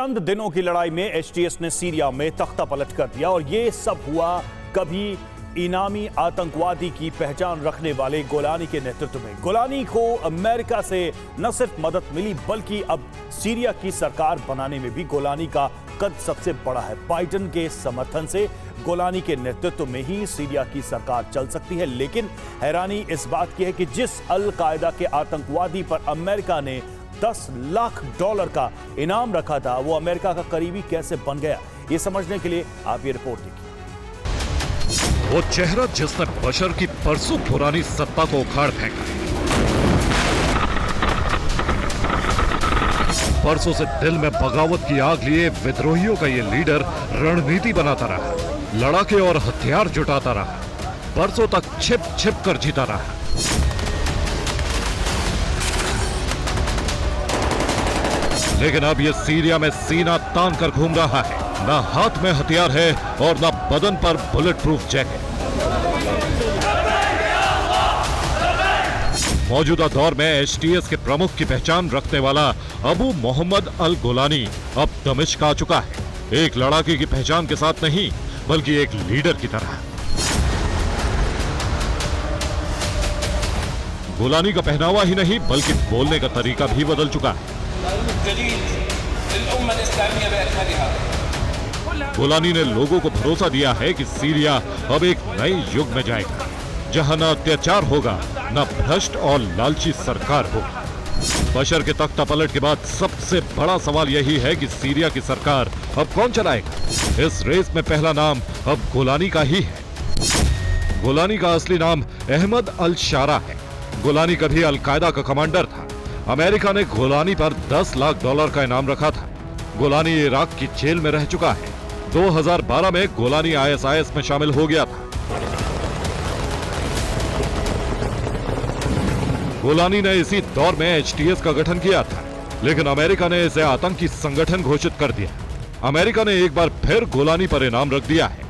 चंद दिनों की लड़ाई में एचटीएस ने सीरिया में तख्ता पलट कर दिया और ये सब हुआ कभी इनामी आतंकवादी की पहचान रखने वाले गोलानी के नेतृत्व में। गोलानी को अमेरिका से न सिर्फ मदद मिली बल्कि अब सीरिया की सरकार बनाने में भी गोलानी का कद सबसे बड़ा है। बाइडेन के समर्थन से गोलानी के नेतृत्व में ही सीरिया की सरकार चल सकती है। लेकिन हैरानी इस बात की है कि जिस अल कायदा के आतंकवादी पर अमेरिका ने $10 लाख का इनाम रखा था, वो अमेरिका का करीबी कैसे बन गया, ये समझने के लिए आप ये रिपोर्ट देखिए। वो चेहरा जिसने बशर की परसों पुरानी सत्ता को उखाड़ फेंका, परसों से दिल में बगावत की आग लिए विद्रोहियों का ये लीडर रणनीति बनाता रहा, लड़ाके और हथियार जुटाता रहा, बरसों तक छिप छिप कर जीता रहा। लेकिन अब ये सीरिया में सीना तान कर घूम रहा है। ना हाथ में हथियार है और ना बदन पर बुलेट प्रूफ जैकेट। मौजूदा दौर में एचटीएस के प्रमुख की पहचान रखने वाला अबू मोहम्मद अल गोलानी अब दमिश्क आ चुका है। एक लड़ाके की पहचान के साथ नहीं, बल्कि एक लीडर की तरह। गोलानी का पहनावा ही नहीं बल्कि बोलने का तरीका भी बदल चुका है। गोलानी ने लोगों को भरोसा दिया है कि सीरिया अब एक नए युग में जाएगा, जहां न अत्याचार होगा, न भ्रष्ट और लालची सरकार होगी। बशर के तख्ता पलट के बाद सबसे बड़ा सवाल यही है कि सीरिया की सरकार अब कौन चलाएगा। इस रेस में पहला नाम अब गोलानी का ही है। गोलानी का असली नाम अहमद अल शारा है। गोलानी कभी अल कायदा का कमांडर था। अमेरिका ने गोलानी पर $10 लाख का इनाम रखा था। गोलानी इराक की जेल में रह चुका है। 2012 में गोलानी आईएसआईएस में शामिल हो गया था। गोलानी ने इसी दौर में एचटीएस का गठन किया था, लेकिन अमेरिका ने इसे आतंकी संगठन घोषित कर दिया। अमेरिका ने एक बार फिर गोलानी पर इनाम रख दिया है।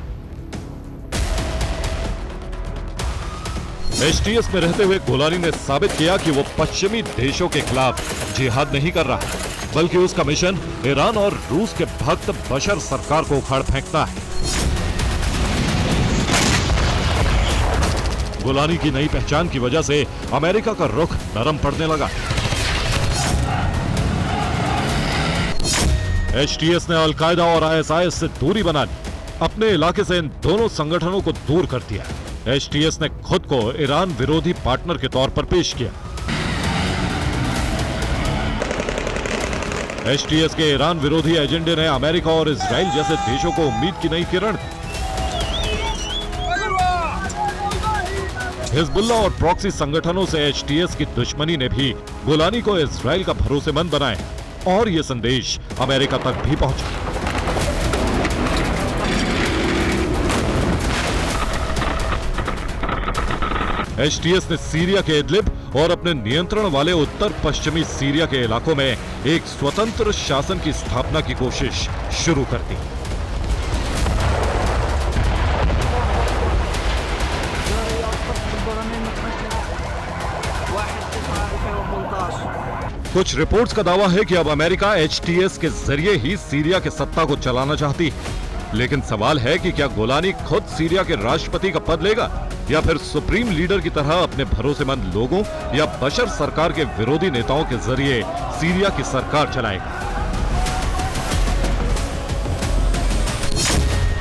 एचटीएस में रहते हुए गोलानी ने साबित किया कि वो पश्चिमी देशों के खिलाफ जिहाद नहीं कर रहा, बल्कि उसका मिशन ईरान और रूस के भक्त बशर सरकार को उखाड़ फेंकना है। गोलानी की नई पहचान की वजह से अमेरिका का रुख नरम पड़ने लगा। एचटीएस ने अल कायदा और आईएसआईएस से दूरी बना ली। अपने इलाके से इन दोनों संगठनों को दूर कर दिया। एचटीएस ने खुद को ईरान विरोधी पार्टनर के तौर पर पेश किया। एचटीएस के ईरान विरोधी एजेंडे ने अमेरिका और इजराइल जैसे देशों को उम्मीद की नई किरण दी। हिजबुल्लाह और प्रॉक्सी संगठनों से एचटीएस की दुश्मनी ने भी गोलानी को इजराइल का भरोसेमंद बनाया और यह संदेश अमेरिका तक भी पहुंचा। एचटीएस ने सीरिया के इदलिब और अपने नियंत्रण वाले उत्तर पश्चिमी सीरिया के इलाकों में एक स्वतंत्र शासन की स्थापना की कोशिश शुरू कर दी। कुछ रिपोर्ट्स का दावा है कि अब अमेरिका एचटीएस के जरिए ही सीरिया के सत्ता को चलाना चाहती है। लेकिन सवाल है कि क्या गोलानी खुद सीरिया के राष्ट्रपति का पद लेगा या फिर सुप्रीम लीडर की तरह अपने भरोसेमंद लोगों या बशर सरकार के विरोधी नेताओं के जरिए सीरिया की सरकार चलाएगा।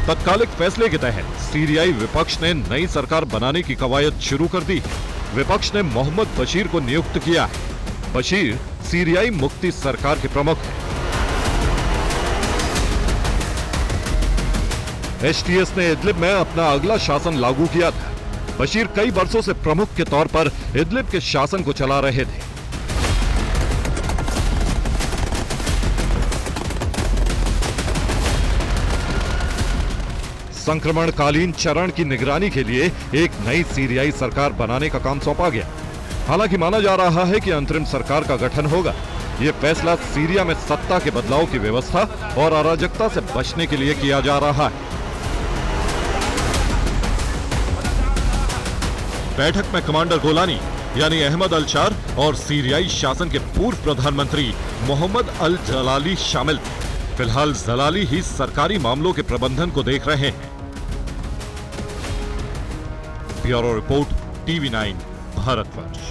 तत्कालिक फैसले के तहत सीरियाई विपक्ष ने नई सरकार बनाने की कवायद शुरू कर दी। विपक्ष ने मोहम्मद बशीर को नियुक्त किया है। बशीर सीरियाई मुक्ति सरकार के प्रमुख हैं। एचटीएस ने इदलिब में अपना अगला शासन लागू किया था। बशीर कई वर्षों से प्रमुख के तौर पर इदलिब के शासन को चला रहे थे। संक्रमणकालीन चरण की निगरानी के लिए एक नई सीरियाई सरकार बनाने का काम सौंपा गया। हालांकि माना जा रहा है कि अंतरिम सरकार का गठन होगा। यह फैसला सीरिया में सत्ता के बदलाव की व्यवस्था और अराजकता से बचने के लिए किया जा रहा है। बैठक में कमांडर गोलानी यानी अहमद अल शार और सीरियाई शासन के पूर्व प्रधानमंत्री मोहम्मद अल जलाली शामिल थे। फिलहाल जलाली ही सरकारी मामलों के प्रबंधन को देख रहे हैं। Bureau report, TV9 Bharatvarsh.